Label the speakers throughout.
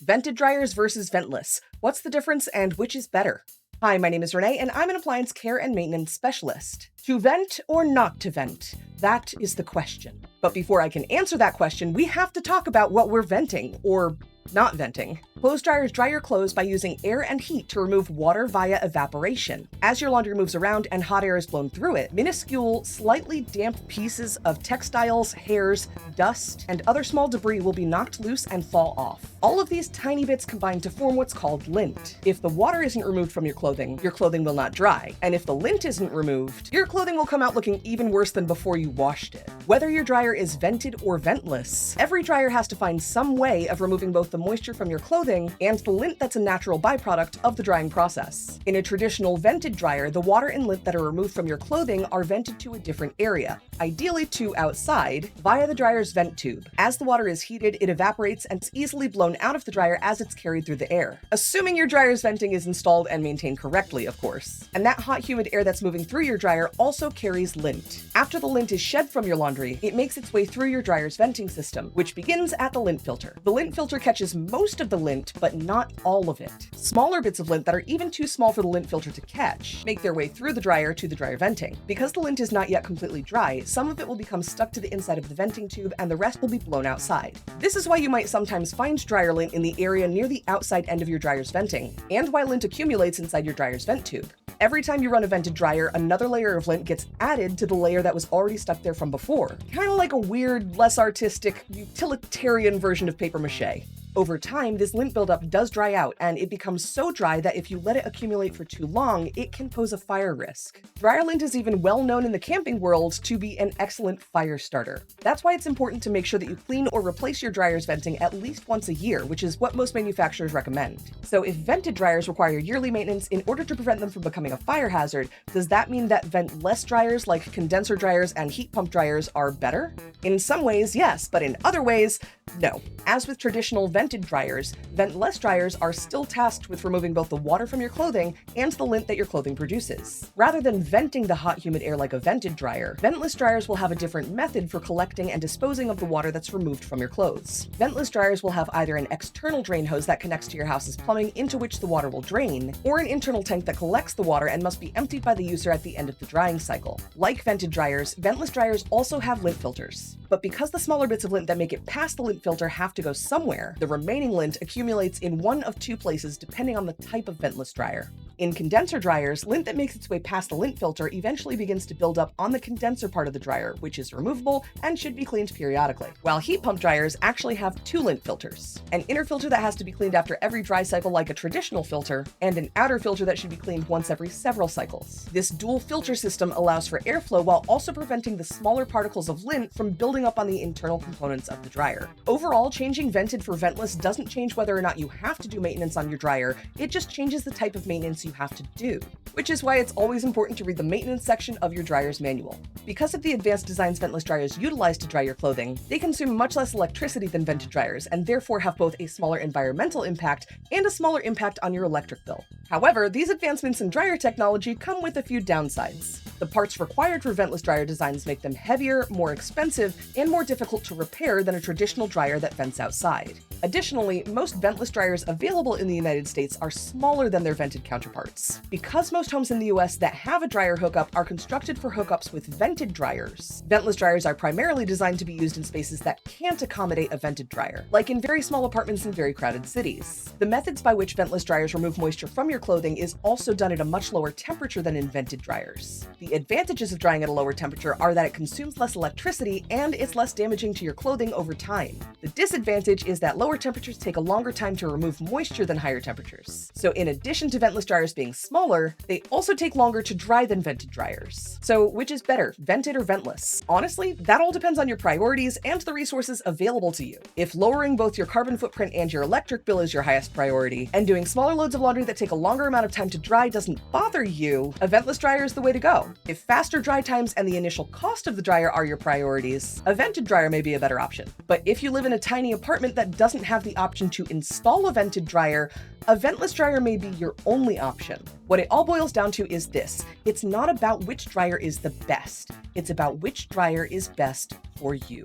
Speaker 1: Vented dryers versus ventless. What's the difference and which is better? Hi, my name is Renee, and I'm an appliance care and maintenance specialist. To vent or not to vent? That is the question. But before I can answer that question, we have to talk about what we're venting, or not venting. Clothes dryers dry your clothes by using air and heat to remove water via evaporation. As your laundry moves around and hot air is blown through it, minuscule, slightly damp pieces of textiles, hairs, dust, and other small debris will be knocked loose and fall off. All of these tiny bits combine to form what's called lint. If the water isn't removed from your clothing will not dry. And if the lint isn't removed, your clothing will come out looking even worse than before you washed it. Whether your dryer is vented or ventless, every dryer has to find some way of removing both the moisture from your clothing and the lint that's a natural byproduct of the drying process. In a traditional vented dryer, the water and lint that are removed from your clothing are vented to a different area, ideally to outside, via the dryer's vent tube. As the water is heated, it evaporates and is easily blown out of the dryer as it's carried through the air. Assuming your dryer's venting is installed and maintained correctly, of course. And that hot, humid air that's moving through your dryer also carries lint. After the lint is shed from your laundry, it makes its way through your dryer's venting system, which begins at the lint filter. The lint filter catches most of the lint, but not all of it. Smaller bits of lint that are even too small for the lint filter to catch make their way through the dryer to the dryer venting. Because the lint is not yet completely dry, some of it will become stuck to the inside of the venting tube and the rest will be blown outside. This is why you might sometimes find dryer lint in the area near the outside end of your dryer's venting, and why lint accumulates inside your dryer's vent tube. Every time you run a vented dryer, another layer of lint gets added to the layer that was already stuck there from before. Kind of like a weird, less artistic, utilitarian version of paper mache. Over time, this lint buildup does dry out, and it becomes so dry that if you let it accumulate for too long, it can pose a fire risk. Dryer lint is even well known in the camping world to be an excellent fire starter. That's why it's important to make sure that you clean or replace your dryer's venting at least once a year, which is what most manufacturers recommend. So if vented dryers require yearly maintenance in order to prevent them from becoming a fire hazard, does that mean that ventless dryers like condenser dryers and heat pump dryers are better? In some ways, yes, but in other ways, no. As with traditional vented dryers, ventless dryers are still tasked with removing both the water from your clothing and the lint that your clothing produces. Rather than venting the hot, humid air like a vented dryer, ventless dryers will have a different method for collecting and disposing of the water that's removed from your clothes. Ventless dryers will have either an external drain hose that connects to your house's plumbing into which the water will drain, or an internal tank that collects the water and must be emptied by the user at the end of the drying cycle. Like vented dryers, ventless dryers also have lint filters. But because the smaller bits of lint that make it past the lint filter have to go somewhere, the remaining lint accumulates in one of two places depending on the type of ventless dryer. In condenser dryers, lint that makes its way past the lint filter eventually begins to build up on the condenser part of the dryer, which is removable and should be cleaned periodically. While heat pump dryers actually have two lint filters, an inner filter that has to be cleaned after every dry cycle like a traditional filter, and an outer filter that should be cleaned once every several cycles. This dual filter system allows for airflow while also preventing the smaller particles of lint from building up on the internal components of the dryer. Overall, changing vented for ventless doesn't change whether or not you have to do maintenance on your dryer, it just changes the type of maintenance you have to do, which is why it's always important to read the maintenance section of your dryer's manual. Because of the advanced designs ventless dryers utilize to dry your clothing, they consume much less electricity than vented dryers and therefore have both a smaller environmental impact and a smaller impact on your electric bill. However, these advancements in dryer technology come with a few downsides. The parts required for ventless dryer designs make them heavier, more expensive, and more difficult to repair than a traditional dryer that vents outside. Additionally, most ventless dryers available in the United States are smaller than their vented counterparts. Because most homes in the US that have a dryer hookup are constructed for hookups with vented dryers, ventless dryers are primarily designed to be used in spaces that can't accommodate a vented dryer, like in very small apartments in very crowded cities. The methods by which ventless dryers remove moisture from your clothing is also done at a much lower temperature than in vented dryers. The advantages of drying at a lower temperature are that it consumes less electricity and it's less damaging to your clothing over time. The disadvantage is that lower temperatures take a longer time to remove moisture than higher temperatures. So in addition to ventless dryers being smaller, they also take longer to dry than vented dryers. So which is better, vented or ventless? Honestly, that all depends on your priorities and the resources available to you. If lowering both your carbon footprint and your electric bill is your highest priority, and doing smaller loads of laundry that take a longer amount of time to dry doesn't bother you, a ventless dryer is the way to go. If faster dry times and the initial cost of the dryer are your priorities, a vented dryer may be a better option. But if you live in a tiny apartment that doesn't have the option to install a vented dryer, a ventless dryer may be your only option. What it all boils down to is this: it's not about which dryer is the best, it's about which dryer is best for you.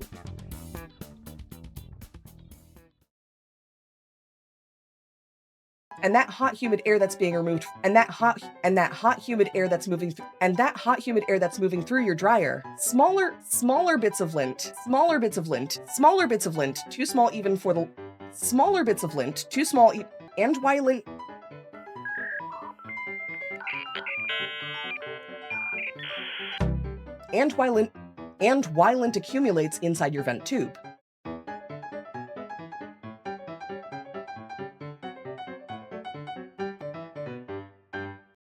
Speaker 1: and that hot humid air that's being removed, and that hot humid air that's moving through your dryer. Smaller bits of lint, too small even for the smaller bits of lint, too small and why lint and why lint accumulates inside your vent tube.